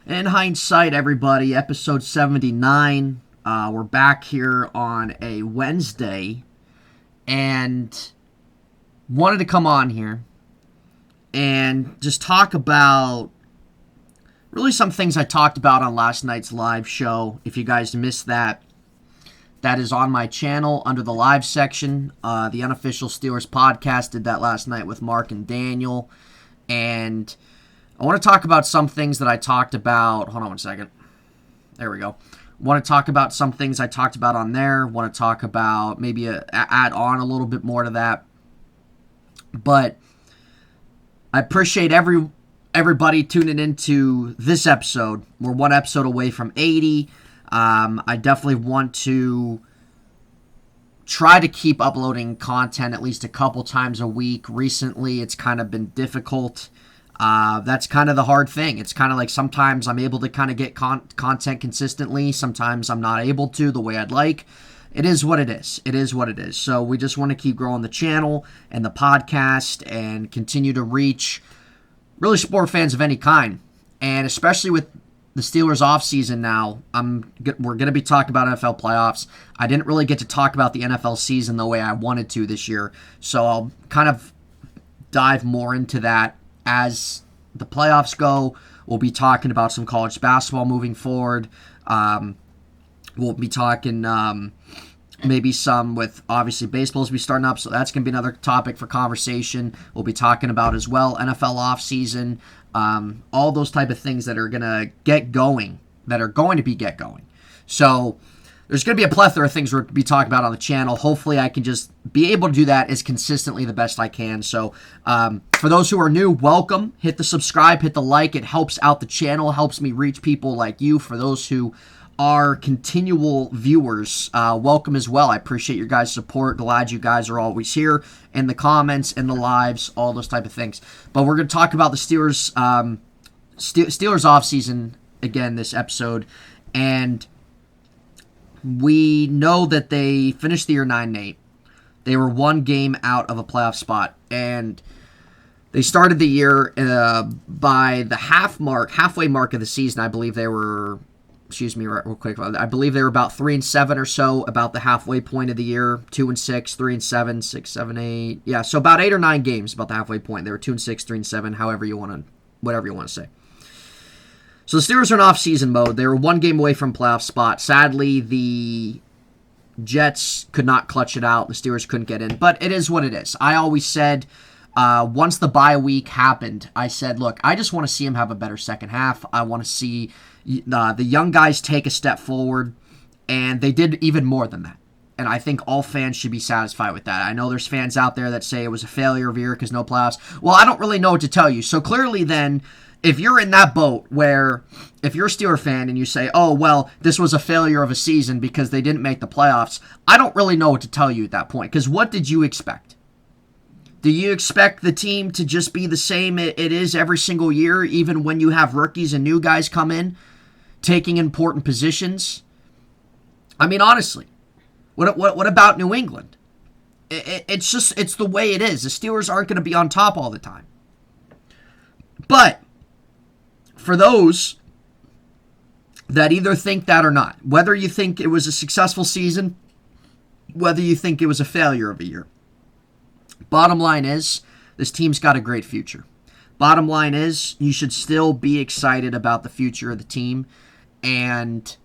In hindsight, everybody, episode 79. We're back here on a Wednesday and wanted to come on here and just talk about really some things I talked about on last night's live show. If you guys missed that, that is on my channel under the live section. The Unofficial Steelers Podcast did that last night with Mark and Daniel. And I want to talk about some things that I talked about. Hold on one second. There we go. Want to talk about some things I talked about on there. Want to talk about maybe add on a little bit more to that. But I appreciate everybody tuning into this episode. We're one episode away from 80. I definitely want to try to keep uploading content at least a couple times a week. Recently, it's kind of been difficult. That's kind of the hard thing. It's kind of like sometimes I'm able to kind of get content consistently. Sometimes I'm not able to the way I'd like. It is what it is. It is what it is. So we just want to keep growing the channel and the podcast and continue to reach really sport fans of any kind. And especially with the Steelers offseason now, we're going to be talking about NFL playoffs. I didn't really get to talk about the NFL season the way I wanted to this year. So I'll kind of dive more into that as the playoffs go. We'll be talking about some college basketball moving forward. We'll be talking maybe some with, obviously, baseball's be starting up, so that's going to be another topic for conversation. We'll be talking about as well NFL offseason, all those type of things that are going to get going, that are going to be get going. So there's going to be a plethora of things we're going to be talking about on the channel. Hopefully I can just be able to do that as consistently the best I can. So for those who are new, welcome. Hit the subscribe, hit the like. It helps out the channel, helps me reach people like you. For those who are continual viewers, welcome as well. I appreciate your guys' support. Glad you guys are always here in the comments, in the lives, all those type of things. But we're going to talk about the Steelers offseason again this episode. And we know that they finished the year 9-8. They were one game out of a playoff spot, and they started the year by the halfway mark of the season. I believe they were, real quick. I believe they were about 3-7 or so, about the halfway point of the year. 2-6, 3-7, 6, 7, 8. Yeah, so about 8 or 9 games, about the halfway point. They were 2-6, 3-7, whatever you want to say. So the Steelers are in off-season mode. They were one game away from playoff spot. Sadly, the Jets could not clutch it out. The Steelers couldn't get in. But it is what it is. I always said, once the bye week happened, I said, look, I just want to see them have a better second half. I want to see the young guys take a step forward. And they did even more than that. And I think all fans should be satisfied with that. I know there's fans out there that say it was a failure of year because no playoffs. Well, I don't really know what to tell you. So clearly then, if you're in that boat where if you're a Steeler fan and you say, oh, well, this was a failure of a season because they didn't make the playoffs, I don't really know what to tell you at that point. Because what did you expect? Do you expect the team to just be the same it is every single year, even when you have rookies and new guys come in, taking important positions? I mean, honestly, what about New England? It's the way it is. The Steelers aren't going to be on top all the time. But for those that either think that or not, whether you think it was a successful season, whether you think it was a failure of a year, bottom line is this team's got a great future. Bottom line is you should still be excited about the future of the team. And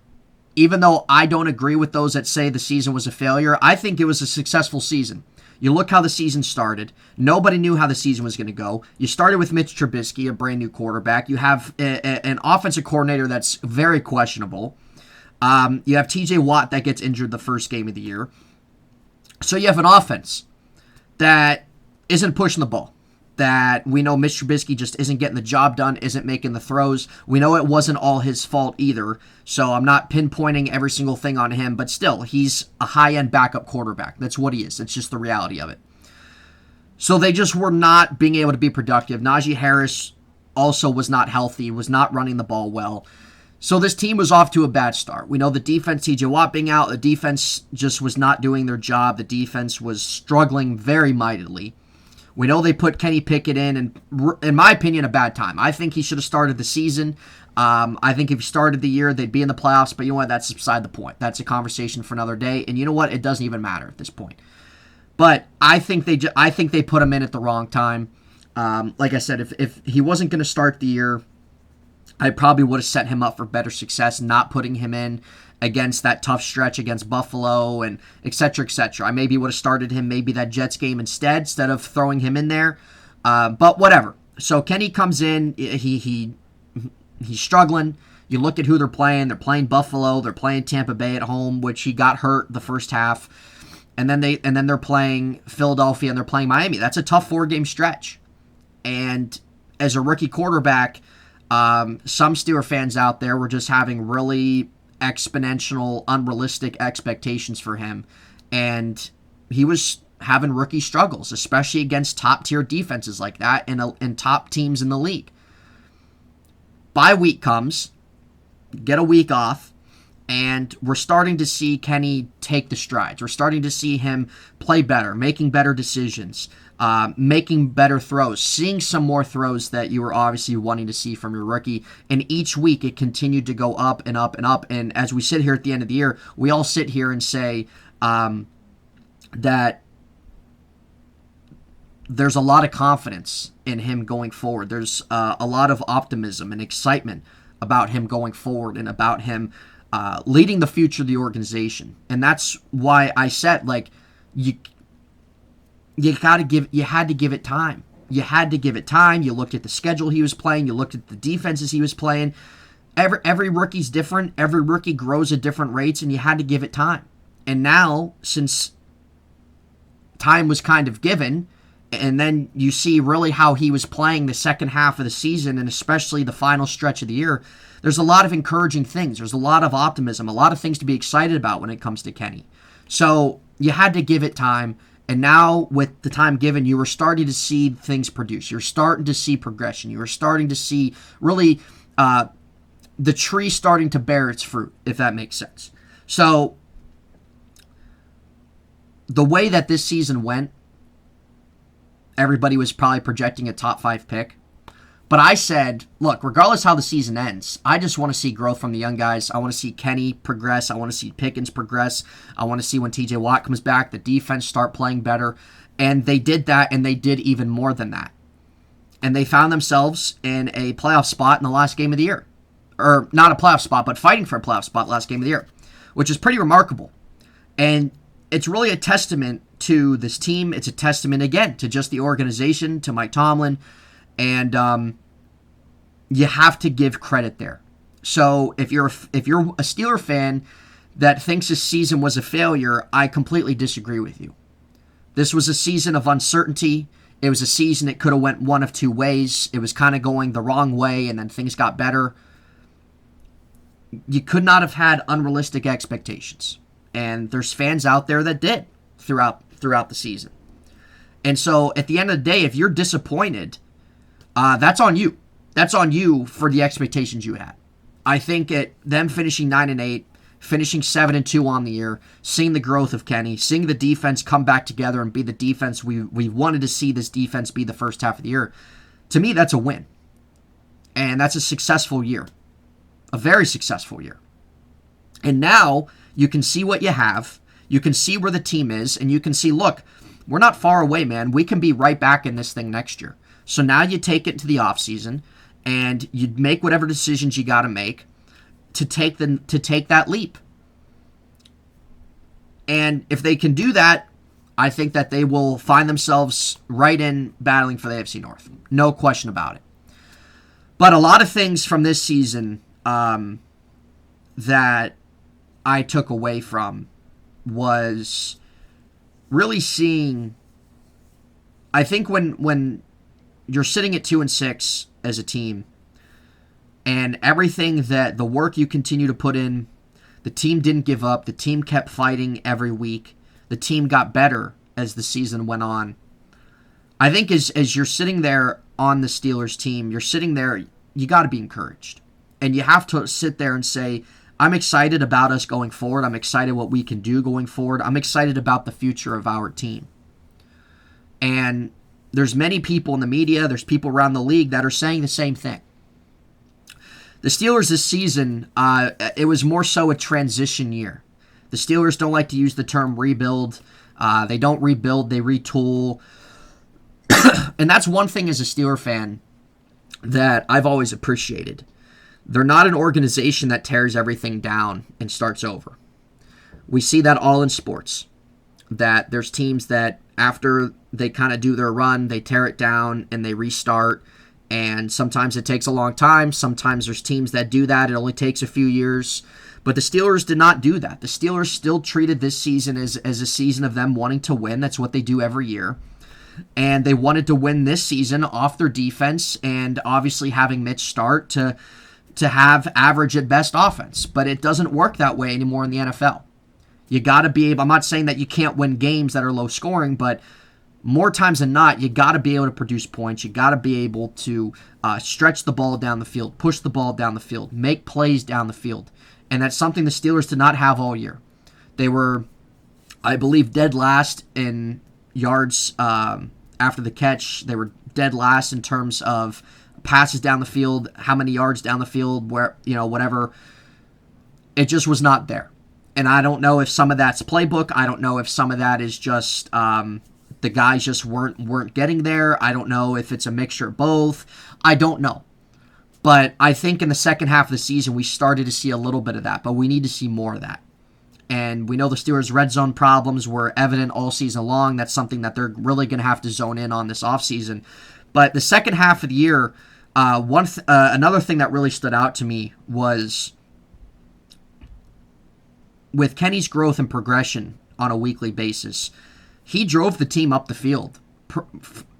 even though I don't agree with those that say the season was a failure, I think it was a successful season. You look how the season started. Nobody knew how the season was going to go. You started with Mitch Trubisky, a brand new quarterback. You have an offensive coordinator that's very questionable. You have TJ Watt that gets injured the first game of the year. So you have an offense that isn't pushing the ball. That we know Mitch Trubisky just isn't getting the job done, isn't making the throws. We know it wasn't all his fault either, so I'm not pinpointing every single thing on him, but still, he's a high-end backup quarterback. That's what he is. That's just the reality of it. So they just were not being able to be productive. Najee Harris also was not healthy, was not running the ball well. So this team was off to a bad start. We know the defense, TJ Watt being out, the defense just was not doing their job. The defense was struggling very mightily. We know they put Kenny Pickett in my opinion, a bad time. I think he should have started the season. I think if he started the year, they'd be in the playoffs, but you know what? That's beside the point. That's a conversation for another day, and you know what? It doesn't even matter at this point. But I think they put him in at the wrong time. Like I said, if he wasn't going to start the year, I probably would have set him up for better success, not putting him in against that tough stretch against Buffalo and et cetera, et cetera. I maybe would have started him maybe that Jets game instead of throwing him in there. But whatever. So Kenny comes in. He's struggling. You look at who they're playing. They're playing Buffalo. They're playing Tampa Bay at home, which he got hurt the first half. And then they're playing Philadelphia and they're playing Miami. That's a tough 4-game stretch. And as a rookie quarterback, some Steeler fans out there were just having really exponential, unrealistic expectations for him. And he was having rookie struggles, especially against top-tier defenses like that and top teams in the league. Bye week comes, get a week off, and we're starting to see Kenny take the strides. We're starting to see him play better, making better decisions, making better throws, seeing some more throws that you were obviously wanting to see from your rookie. And each week it continued to go up and up and up. And as we sit here at the end of the year, we all sit here and say that there's a lot of confidence in him going forward. There's a lot of optimism and excitement about him going forward and about him leading the future of the organization. And that's why I said, like, you had to give it time. You had to give it time. You looked at the schedule he was playing. You looked at the defenses he was playing. Every rookie's different. Every rookie grows at different rates, and you had to give it time. And now, since time was kind of given, and then you see really how he was playing the second half of the season, and especially the final stretch of the year, there's a lot of encouraging things. There's a lot of optimism, a lot of things to be excited about when it comes to Kenny. So you had to give it time. And now, with the time given, you were starting to see things produce. You're starting to see progression. You were starting to see, really, the tree starting to bear its fruit, if that makes sense. So, the way that this season went, everybody was probably projecting a top 5 pick. But I said, look, regardless how the season ends, I just want to see growth from the young guys. I want to see Kenny progress. I want to see Pickens progress. I want to see when TJ Watt comes back, the defense start playing better. And they did that, and they did even more than that. And they found themselves in a playoff spot in the last game of the year. Or not a playoff spot, but fighting for a playoff spot last game of the year, which is pretty remarkable. And it's really a testament to this team. It's a testament, again, to just the organization, to Mike Tomlin. And you have to give credit there. So if you're a Steeler fan that thinks this season was a failure, I completely disagree with you. This was a season of uncertainty. It was a season that could have went one of two ways. It was kind of going the wrong way, and then things got better. You could not have had unrealistic expectations. And there's fans out there that did throughout the season. And so at the end of the day, if you're disappointed, that's on you. That's on you for the expectations you had. I think them finishing 9-8, finishing 7-2 on the year, seeing the growth of Kenny, seeing the defense come back together and be the defense we wanted to see this defense be the first half of the year, to me, that's a win. And that's a successful year. A very successful year. And now you can see what you have. You can see where the team is, and you can see, look, we're not far away, man. We can be right back in this thing next year. So now you take it to the offseason, and you make whatever decisions you got to make to take that leap. And if they can do that, I think that they will find themselves right in battling for the AFC North. No question about it. But a lot of things from this season that I took away from was really seeing, I think when you're sitting at 2-6 as a team, and everything that the work you continue to put in, the team didn't give up, the team kept fighting every week, the team got better as the season went on. I think as you're sitting there on the Steelers team, you're sitting there, you got to be encouraged. And you have to sit there and say, I'm excited about us going forward. I'm excited what we can do going forward. I'm excited about the future of our team. And there's many people in the media, there's people around the league that are saying the same thing. The Steelers this season, it was more so a transition year. The Steelers don't like to use the term rebuild. They don't rebuild, they retool. And that's one thing as a Steeler fan that I've always appreciated. They're not an organization that tears everything down and starts over. We see that all in sports. That there's teams that after they kind of do their run, they tear it down and they restart. And sometimes it takes a long time. Sometimes there's teams that do that. It only takes a few years. But the Steelers did not do that. The Steelers still treated this season as a season of them wanting to win. That's what they do every year. And they wanted to win this season off their defense and obviously having Mitch start to have average at best offense. But it doesn't work that way anymore in the NFL. You got to be able, I'm not saying that you can't win games that are low scoring, but more times than not, you got to be able to produce points. You got to be able to stretch the ball down the field, push the ball down the field, make plays down the field. And that's something the Steelers did not have all year. They were, I believe, dead last in yards after the catch. They were dead last in terms of passes down the field, how many yards down the field, where, whatever. It just was not there. And I don't know if some of that's playbook. I don't know if some of that is just the guys just weren't getting there. I don't know if it's a mixture of both. I don't know. But I think in the second half of the season, we started to see a little bit of that. But we need to see more of that. And we know the Steelers' red zone problems were evident all season long. That's something that they're really going to have to zone in on this offseason. But the second half of the year, another thing that really stood out to me was with Kenny's growth and progression on a weekly basis, he drove the team up the field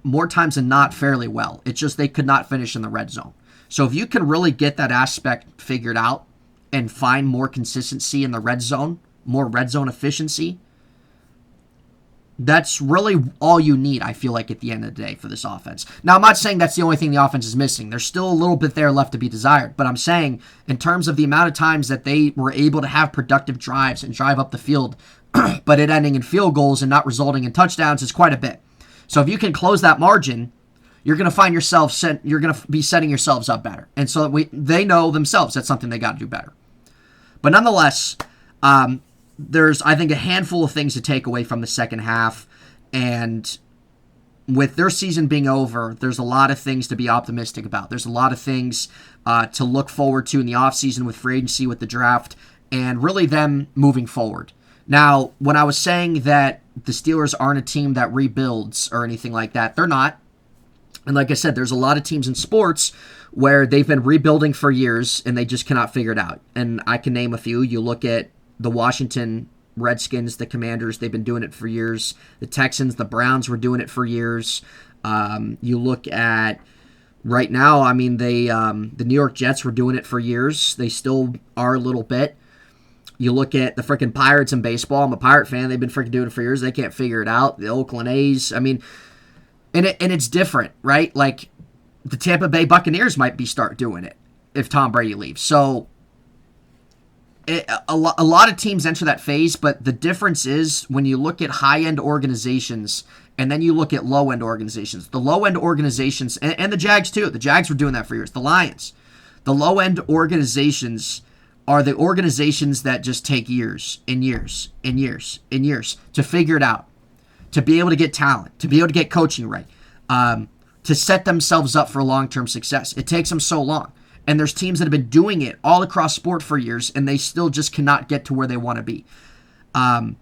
more times than not fairly well. It's just they could not finish in the red zone. So if you can really get that aspect figured out and find more consistency in the red zone, more red zone efficiency, that's really all you need, I feel like, at the end of the day for this offense. Now, I'm not saying that's the only thing the offense is missing. There's still a little bit there left to be desired. But I'm saying in terms of the amount of times that they were able to have productive drives and drive up the field, but it ending in field goals and not resulting in touchdowns is quite a bit. So if you can close that margin, you're going to find yourself, you're going to be setting yourselves up better. And so they know themselves that's something they got to do better. But nonetheless, there's, I think, a handful of things to take away from the second half. And with their season being over, there's a lot of things to be optimistic about. There's a lot of things to look forward to in the offseason with free agency, with the draft, and really them moving forward. Now, when I was saying that the Steelers aren't a team that rebuilds or anything like that, they're not. And like I said, there's a lot of teams in sports where they've been rebuilding for years and they just cannot figure it out. And I can name a few. You look at the Washington Redskins, the Commanders, they've been doing it for years. The Texans, the Browns were doing it for years. You look at right now, I mean, the New York Jets were doing it for years. They still are a little bit. You look at the freaking Pirates in baseball. I'm a Pirate fan. They've been freaking doing it for years. They can't figure it out. The Oakland A's. I mean, and it's different, right? Like the Tampa Bay Buccaneers might start doing it if Tom Brady leaves. So a lot of teams enter that phase, but the difference is when you look at high-end organizations and then you look at low-end organizations. The low-end organizations, and the Jags too. The Jags were doing that for years. The Lions. The low-end organizations are the organizations that just take years and years and years and years to figure it out, to be able to get talent, to be able to get coaching right, to set themselves up for long-term success. It takes them so long. And there's teams that have been doing it all across sport for years, and they still just cannot get to where they want to be. And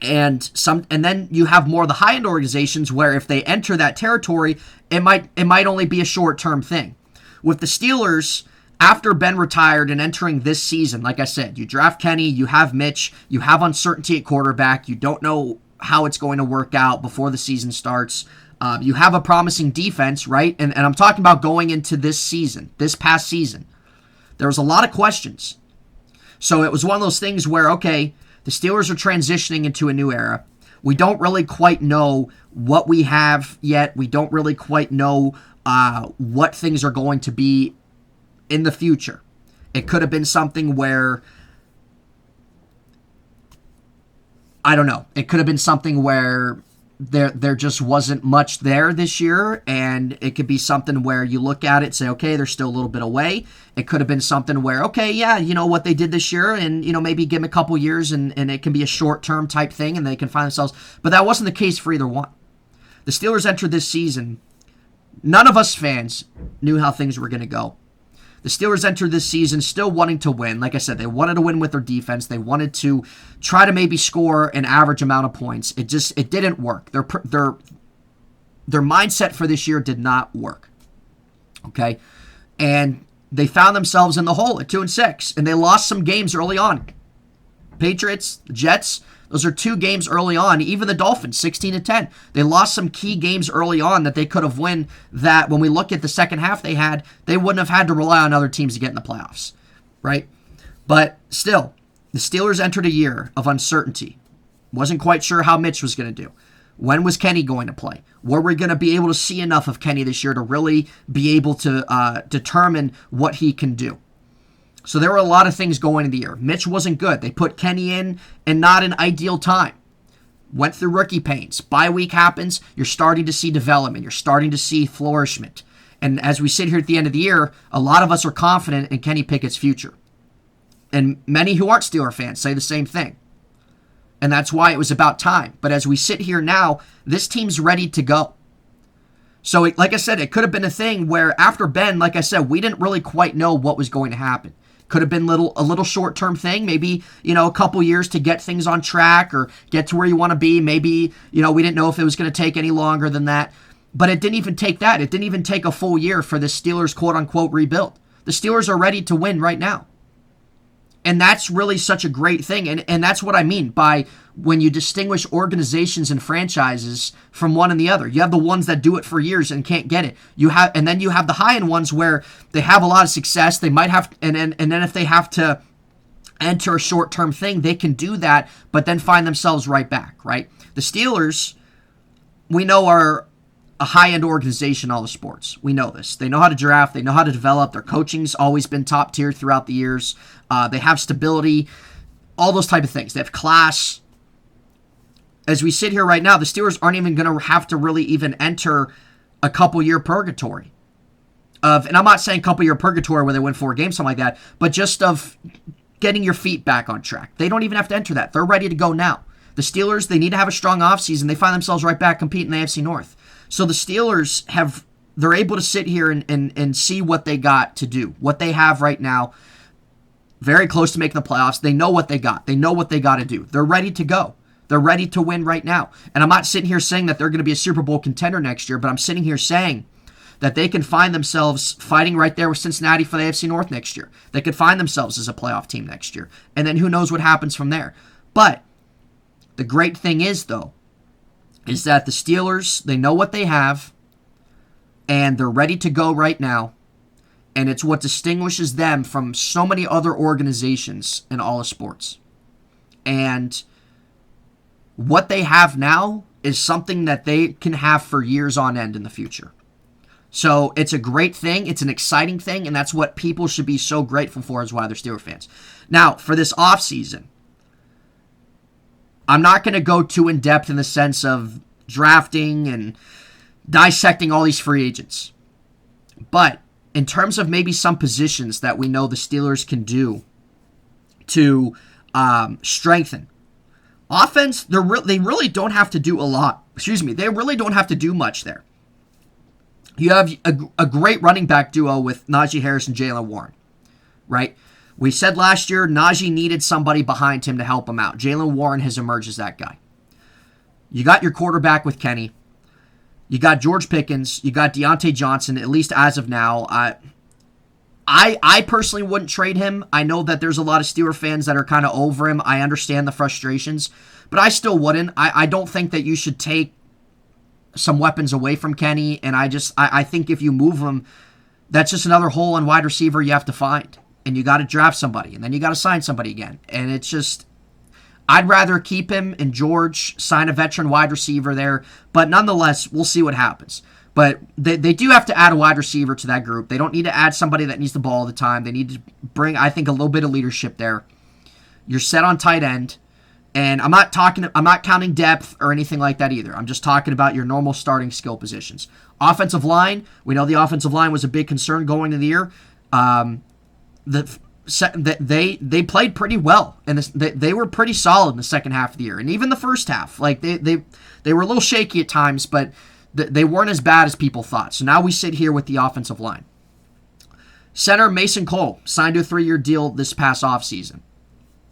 then you have more of the high-end organizations where if they enter that territory, it might only be a short-term thing. With the Steelers, after Ben retired and entering this season, like I said, you draft Kenny, you have Mitch, you have uncertainty at quarterback, you don't know how it's going to work out before the season starts. You have a promising defense, right? And I'm talking about going into this season, this past season. There was a lot of questions. So it was one of those things where, okay, the Steelers are transitioning into a new era. We don't really quite know what we have yet. We don't really quite know what things are going to be in the future. It could have been something where, I don't know. It could have been something where there just wasn't much there this year, and it could be something where you look at it and say, okay, they're still a little bit away. It could have been something where, okay, yeah, you know what they did this year, and maybe give them a couple years, and it can be a short-term type thing, and they can find themselves. But that wasn't the case for either one. The Steelers entered this season, none of us fans knew how things were going to go. The Steelers entered this season still wanting to win. Like I said, they wanted to win with their defense. They wanted to try to maybe score an average amount of points. It didn't work. Their mindset for this year did not work. Okay? And they found themselves in the hole at 2-6, and they lost some games early on. Patriots, Jets, those are 2 games early on. Even the Dolphins, 16-10. They lost some key games early on that they could have won, that when we look at the second half they wouldn't have had to rely on other teams to get in the playoffs, right? But still, the Steelers entered a year of uncertainty. Wasn't quite sure how Mitch was going to do. When was Kenny going to play? Were we going to be able to see enough of Kenny this year to really be able to determine what he can do? So there were a lot of things going in the year. Mitch wasn't good. They put Kenny in and not an ideal time. Went through rookie pains. Bye week happens. You're starting to see development. You're starting to see flourishment. And as we sit here at the end of the year, a lot of us are confident in Kenny Pickett's future. And many who aren't Steeler fans say the same thing. And that's why it was about time. But as we sit here now, this team's ready to go. So, like I said, it could have been a thing where after Ben, like I said, we didn't really quite know what was going to happen. Could have been a little short-term thing, maybe, a couple years to get things on track or get to where you want to be. Maybe, we didn't know if it was going to take any longer than that. But it didn't even take that. It didn't even take a full year for the Steelers, quote-unquote, rebuild. The Steelers are ready to win right now. And that's really such a great thing. And that's what I mean by when you distinguish organizations and franchises from one and the other. You have the ones that do it for years and can't get it. And then you have the high-end ones where they have a lot of success. They might have, and then if they have to enter a short-term thing, they can do that, but then find themselves right back, right? The Steelers, we know, are a high-end organization in all the sports. We know this. They know how to draft. They know how to develop. Their coaching's always been top tier throughout the years. They have stability, all those type of things. They have class. As we sit here right now, the Steelers aren't even going to have to really even enter a couple-year purgatory. And I'm not saying couple-year purgatory where they win 4 games, something like that, but just of getting your feet back on track. They don't even have to enter that. They're ready to go now. The Steelers, they need to have a strong offseason. They find themselves right back competing in the AFC North. So the Steelers they're able to sit here and see what they got to do, what they have right now. Very close to making the playoffs. They know what they got. They know what they got to do. They're ready to go. They're ready to win right now. And I'm not sitting here saying that they're going to be a Super Bowl contender next year, but I'm sitting here saying that they can find themselves fighting right there with Cincinnati for the AFC North next year. They could find themselves as a playoff team next year. And then who knows what happens from there. But the great thing is, though, is that the Steelers, they know what they have, and they're ready to go right now. And it's what distinguishes them from so many other organizations in all of sports. And what they have now is something that they can have for years on end in the future. So it's a great thing. It's an exciting thing. And that's what people should be so grateful for as why they're Steelers fans. Now, for this offseason, I'm not going to go too in-depth in the sense of drafting and dissecting all these free agents. But in terms of maybe some positions that we know the Steelers can do to strengthen. Offense, they really don't have to do a lot. They really don't have to do much there. You have a great running back duo with Najee Harris and Jaylen Warren, right? We said last year Najee needed somebody behind him to help him out. Jaylen Warren has emerged as that guy. You got your quarterback with Kenny. You got George Pickens. You got Deontay Johnson, at least as of now. I personally wouldn't trade him. I know that there's a lot of Steeler fans that are kind of over him. I understand the frustrations, but I still wouldn't. I don't think that you should take some weapons away from Kenny, and I think if you move him, that's just another hole in wide receiver you have to find. And you got to draft somebody, and then you got to sign somebody again. And it's just, I'd rather keep him and George, sign a veteran wide receiver there. But nonetheless, we'll see what happens. But they do have to add a wide receiver to that group. They don't need to add somebody that needs the ball all the time. They need to bring, I think, a little bit of leadership there. You're set on tight end. And I'm not counting depth or anything like that either. I'm just talking about your normal starting skill positions. Offensive line, we know the offensive line was a big concern going into the year. They played pretty well, and they were pretty solid in the second half of the year, and even the first half. Like they were a little shaky at times, but they weren't as bad as people thought. So now we sit here with the offensive line. Center Mason Cole signed to a 3-year deal this past offseason.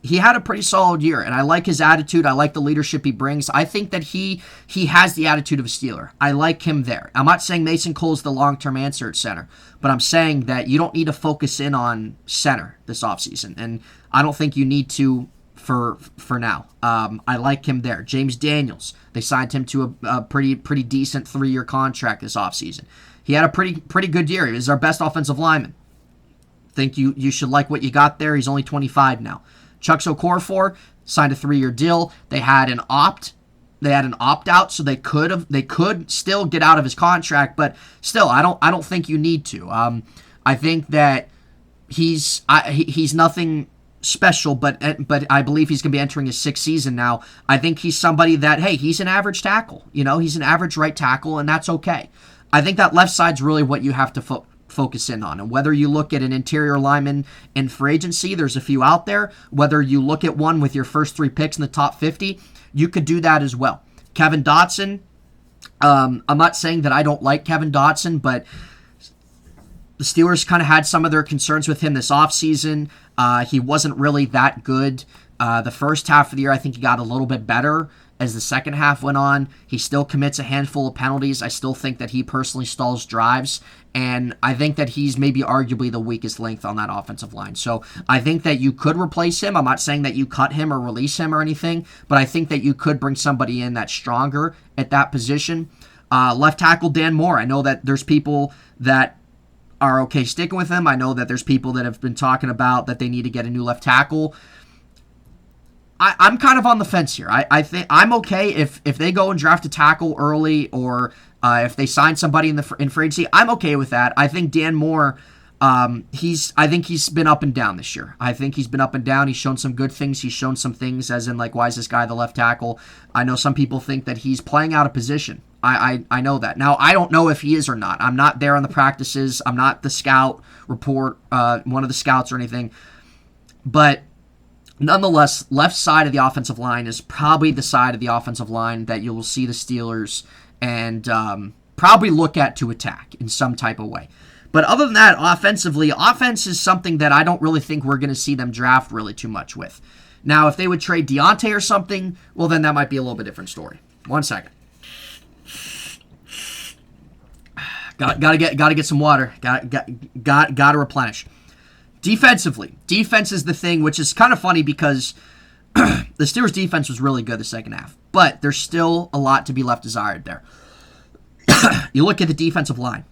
He had a pretty solid year, and I like his attitude. I like the leadership he brings. I think that he has the attitude of a Steeler. I like him there. I'm not saying Mason Cole is the long-term answer at center, but I'm saying that you don't need to focus in on center this offseason, and I don't think you need to for now. I like him there. James Daniels, they signed him to a pretty decent 3-year contract this offseason. He had a pretty good year. He was our best offensive lineman. Think you should like what you got there. He's only 25 now. Chuck Okorafor signed a 3-year deal. They had an opt-out, so they could still get out of his contract, but still, I don't think you need to. I think that he's nothing special, but I believe he's going to be entering his 6th season now. I think he's somebody that, hey, he's an average tackle. He's an average right tackle, and that's okay. I think that left side's really what you have to focus in on. And whether you look at an interior lineman in free agency, there's a few out there. Whether you look at one with your first 3 picks in the top 50, you could do that as well. Kevin Dotson, I'm not saying that I don't like Kevin Dotson, but the Steelers kind of had some of their concerns with him this offseason. He wasn't really that good. The first half of the year, I think he got a little bit better. As the second half went on, he still commits a handful of penalties. I still think that he personally stalls drives, and I think that he's maybe arguably the weakest link on that offensive line. So I think that you could replace him. I'm not saying that you cut him or release him or anything, but I think that you could bring somebody in that's stronger at that position. Left tackle Dan Moore. I know that there's people that are okay sticking with him. I know that there's people that have been talking about that they need to get a new left tackle. I'm kind of on the fence here. I think I'm okay if they go and draft a tackle early, or if they sign somebody in free agency. I'm okay with that. I think Dan Moore, I think he's been up and down this year. I think he's been up and down. He's shown some good things. He's shown some things as in, like, why is this guy the left tackle? I know some people think that he's playing out of position. I know that. Now, I don't know if he is or not. I'm not there on the practices. I'm not the scout report, one of the scouts or anything. But nonetheless, left side of the offensive line is probably the side of the offensive line that you will see the Steelers and probably look at to attack in some type of way. But other than that, offensively, offense is something that I don't really think we're going to see them draft really too much with. Now, if they would trade Deontay or something, well, then that might be a little bit different story. 1 second. Gotta get some water. Gotta replenish. Defensively, defense is the thing, which is kind of funny because the Steelers' defense was really good the second half, but there's still a lot to be left desired there. You look at the defensive line.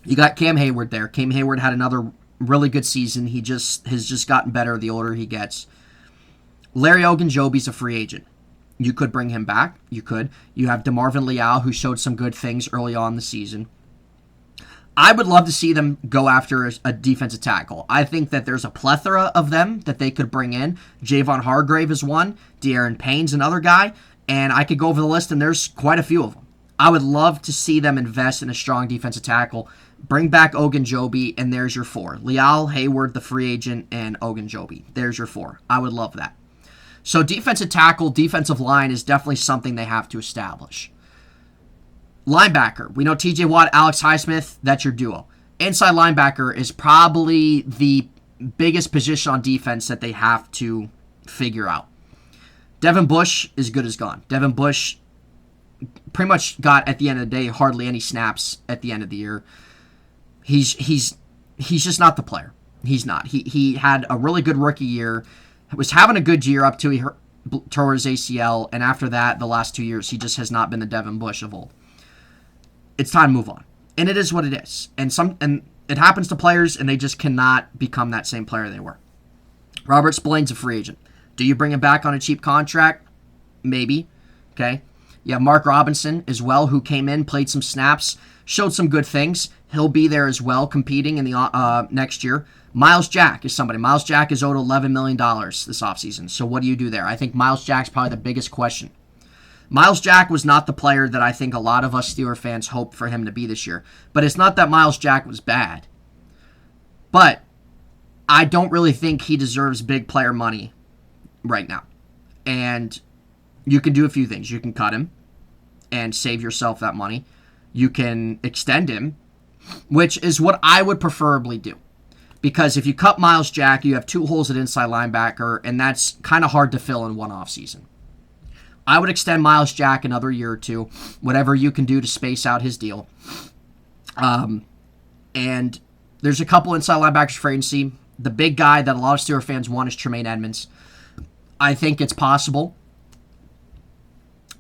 You got Cam Hayward there. Cam Hayward had another really good season. He has just gotten better the older he gets. Larry Ogunjobi's a free agent. You could bring him back. You could. You have DeMarvin Leal, who showed some good things early on in the season. I would love to see them go after a defensive tackle. I think that there's a plethora of them that they could bring in. Javon Hargrave is one. De'Aaron Payne's another guy. And I could go over the list, and there's quite a few of them. I would love to see them invest in a strong defensive tackle. Bring back Ogunjobi, and there's your 4. Leal, Hayward, the free agent, and Ogunjobi. There's your 4. I would love that. So defensive tackle, defensive line is definitely something they have to establish. Linebacker. We know TJ Watt, Alex Highsmith, that's your duo. Inside linebacker is probably the biggest position on defense that they have to figure out. Devin Bush is good as gone. Devin Bush pretty much got, at the end of the day, hardly any snaps at the end of the year. He's just not the player. He's not. He had a really good rookie year, was having a good year up to he tore his ACL, and after that, the last 2 years, he just has not been the Devin Bush of old. It's time to move on. And it is what it is. And it happens to players, and they just cannot become that same player they were. Robert Spillane's a free agent. Do you bring him back on a cheap contract? Maybe. Okay. You have Mark Robinson as well, who came in, played some snaps, showed some good things. He'll be there as well, competing in the next year. Miles Jack is somebody. Miles Jack is owed $11 million this offseason. So what do you do there? I think Miles Jack's probably the biggest question. Miles Jack was not the player that I think a lot of us Steeler fans hoped for him to be this year. But it's not that Miles Jack was bad. But I don't really think he deserves big player money right now. And you can do a few things. You can cut him and save yourself that money. You can extend him, which is what I would preferably do. Because if you cut Miles Jack, you have two holes at inside linebacker, and that's kind of hard to fill in one offseason. I would extend Miles Jack another year or two, whatever you can do to space out his deal. And there's a couple inside linebackers for agency. The big guy that a lot of Steelers fans want is Tremaine Edmonds. I think it's possible.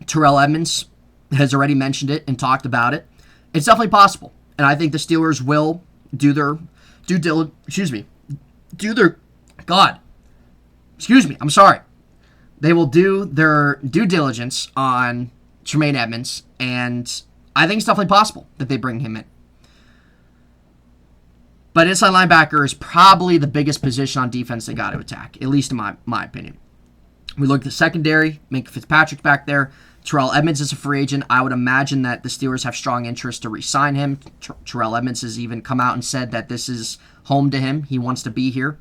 Terrell Edmonds has already mentioned it and talked about it. It's definitely possible. And I think the Steelers will do their They will do their due diligence on Tremaine Edmonds, and I think it's definitely possible that they bring him in. But inside linebacker is probably the biggest position on defense they got to attack, at least in my opinion. We look at the secondary, Minkah Fitzpatrick back there. Terrell Edmonds is a free agent. I would imagine that the Steelers have strong interest to re-sign him. Terrell Edmonds has even come out and said that this is home to him. He wants to be here.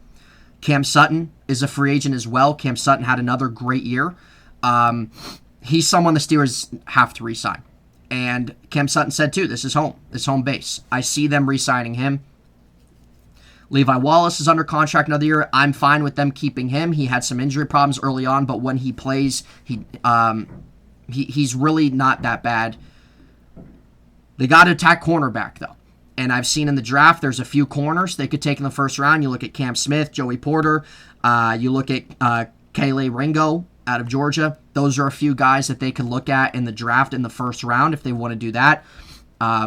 Cam Sutton is a free agent as well. Cam Sutton had another great year. He's someone the Steelers have to re-sign. And Cam Sutton said too, this is home. This is home base. I see them re-signing him. Levi Wallace is under contract another year. I'm fine with them keeping him. He had some injury problems early on, but when he plays, he's really not that bad. They got to attack cornerback, though. And I've seen in the draft, there's a few corners they could take in the first round. You look at Cam Smith, Joey Porter. You look at Kale Ringo out of Georgia. Those are a few guys that they can look at in the draft in the first round if they want to do that.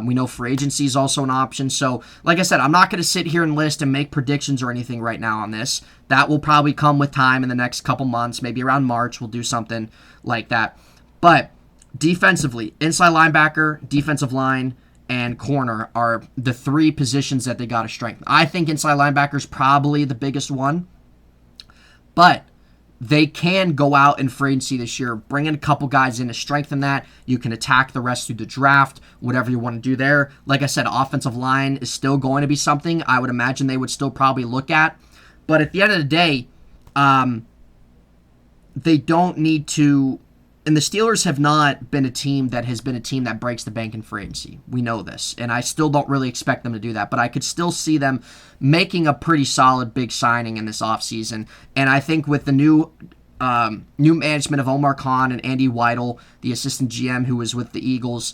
We know free agency is also an option. So, like I said, I'm not going to sit here and list and make predictions or anything right now on this. That will probably come with time in the next couple months. Maybe around March, we'll do something like that. But defensively, inside linebacker, defensive line, and corner are the three positions that they got to strengthen. I think inside linebacker is probably the biggest one. But they can go out in free agency this year, bring in a couple guys in to strengthen that. You can attack the rest through the draft, whatever you want to do there. Like I said, offensive line is still going to be something I would imagine they would still probably look at. But at the end of the day, they don't need to. And the Steelers have not been a team that breaks the bank in free agency. We know this. And I still don't really expect them to do that. But I could still see them making a pretty solid big signing in this offseason. And I think with the new management of Omar Khan and Andy Weidel, the assistant GM who was with the Eagles,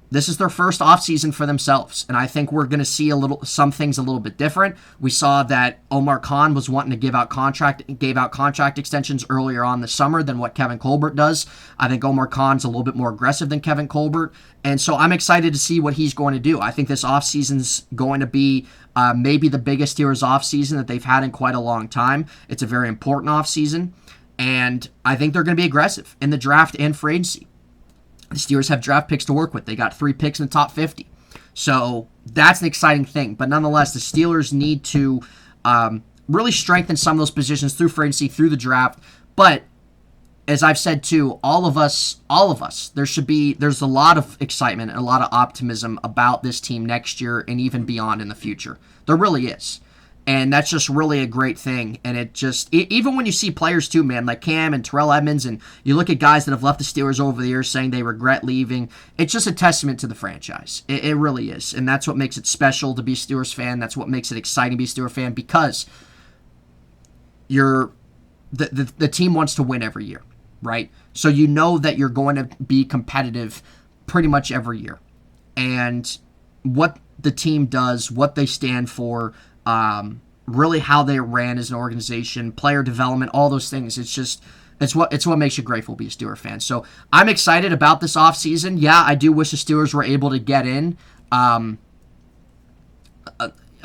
this is their first offseason for themselves, and I think we're going to see some things a little bit different. We saw that Omar Khan was wanting to gave out contract extensions earlier on this summer than what Kevin Colbert does. I think Omar Khan's a little bit more aggressive than Kevin Colbert, and so I'm excited to see what he's going to do. I think this offseason's going to be maybe the biggest Steelers offseason that they've had in quite a long time. It's a very important offseason, and I think they're going to be aggressive in the draft and free agency. The Steelers have draft picks to work with. They got 3 picks in the top 50. So that's an exciting thing. But nonetheless, the Steelers need to really strengthen some of those positions through free agency, through the draft. But as I've said too, all of us, there's a lot of excitement and a lot of optimism about this team next year and even beyond in the future. There really is. And that's just really a great thing. And even when you see players too, man, like Cam and Terrell Edmonds, and you look at guys that have left the Steelers over the years saying they regret leaving, it's just a testament to the franchise. It really is. And that's what makes it special to be a Steelers fan. That's what makes it exciting to be a Steelers fan, because the team wants to win every year, right? So you know that you're going to be competitive pretty much every year. And what the team does, what they stand for, really how they ran as an organization, player development, all those things. It's what makes you grateful to be a Steelers fan. So I'm excited about this offseason. Yeah, I do wish the Steelers were able to get in a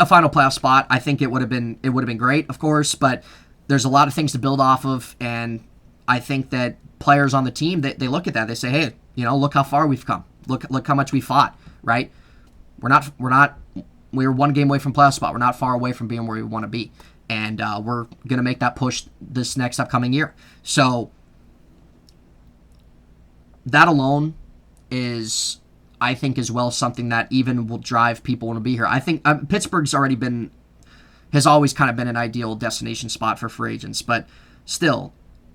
final playoff spot. I think it would have been great, of course, but there's a lot of things to build off of, and I think that players on the team, they look at that, they say, hey, look how far we've come. Look how much we fought, right? We're not we were one game away from playoff spot. We're not far away from being where we want to be. And we're going to make that push this next upcoming year. So that alone is, I think, as well something that even will drive people to be here. I think Pittsburgh's has always kind of been an ideal destination spot for free agents. But still,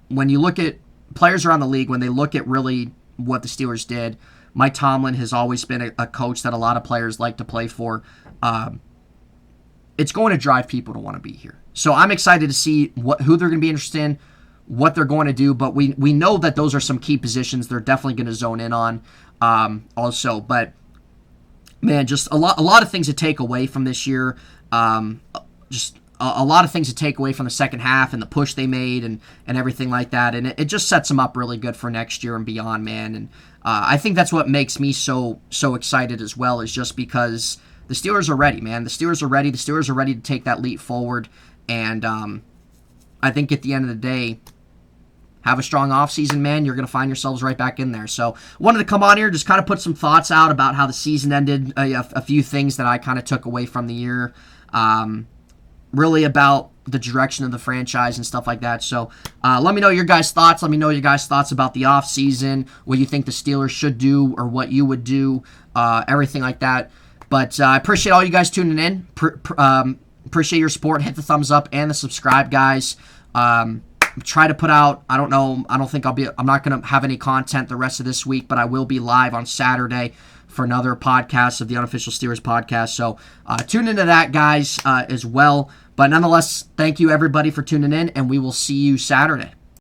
when you look at players around the league, when they look at really what the Steelers did, Mike Tomlin has always been a coach that a lot of players like to play for. It's going to drive people to want to be here. So I'm excited to see who they're going to be interested in, what they're going to do. But we know that those are some key positions they're definitely going to zone in on also. But, man, just a lot of things to take away from this year. Just a lot of things to take away from the second half and the push they made and everything like that. And it just sets them up really good for next year and beyond, man. And I think that's what makes me so excited as well, is just because the Steelers are ready, man. The Steelers are ready. The Steelers are ready to take that leap forward. And I think at the end of the day, have a strong offseason, man. You're going to find yourselves right back in there. So wanted to come on here, just kind of put some thoughts out about how the season ended, a few things that I kind of took away from the year, really about the direction of the franchise and stuff like that. So let me know your guys' thoughts. Let me know your guys' thoughts about the offseason, what you think the Steelers should do or what you would do, everything like that. But I appreciate all you guys tuning in. Appreciate your support. Hit the thumbs up and the subscribe, guys. Try to put out, I'm not going to have any content the rest of this week, but I will be live on Saturday for another podcast of the Unofficial Steelers Podcast. So tune into that, guys, as well. But nonetheless, thank you, everybody, for tuning in, and we will see you Saturday.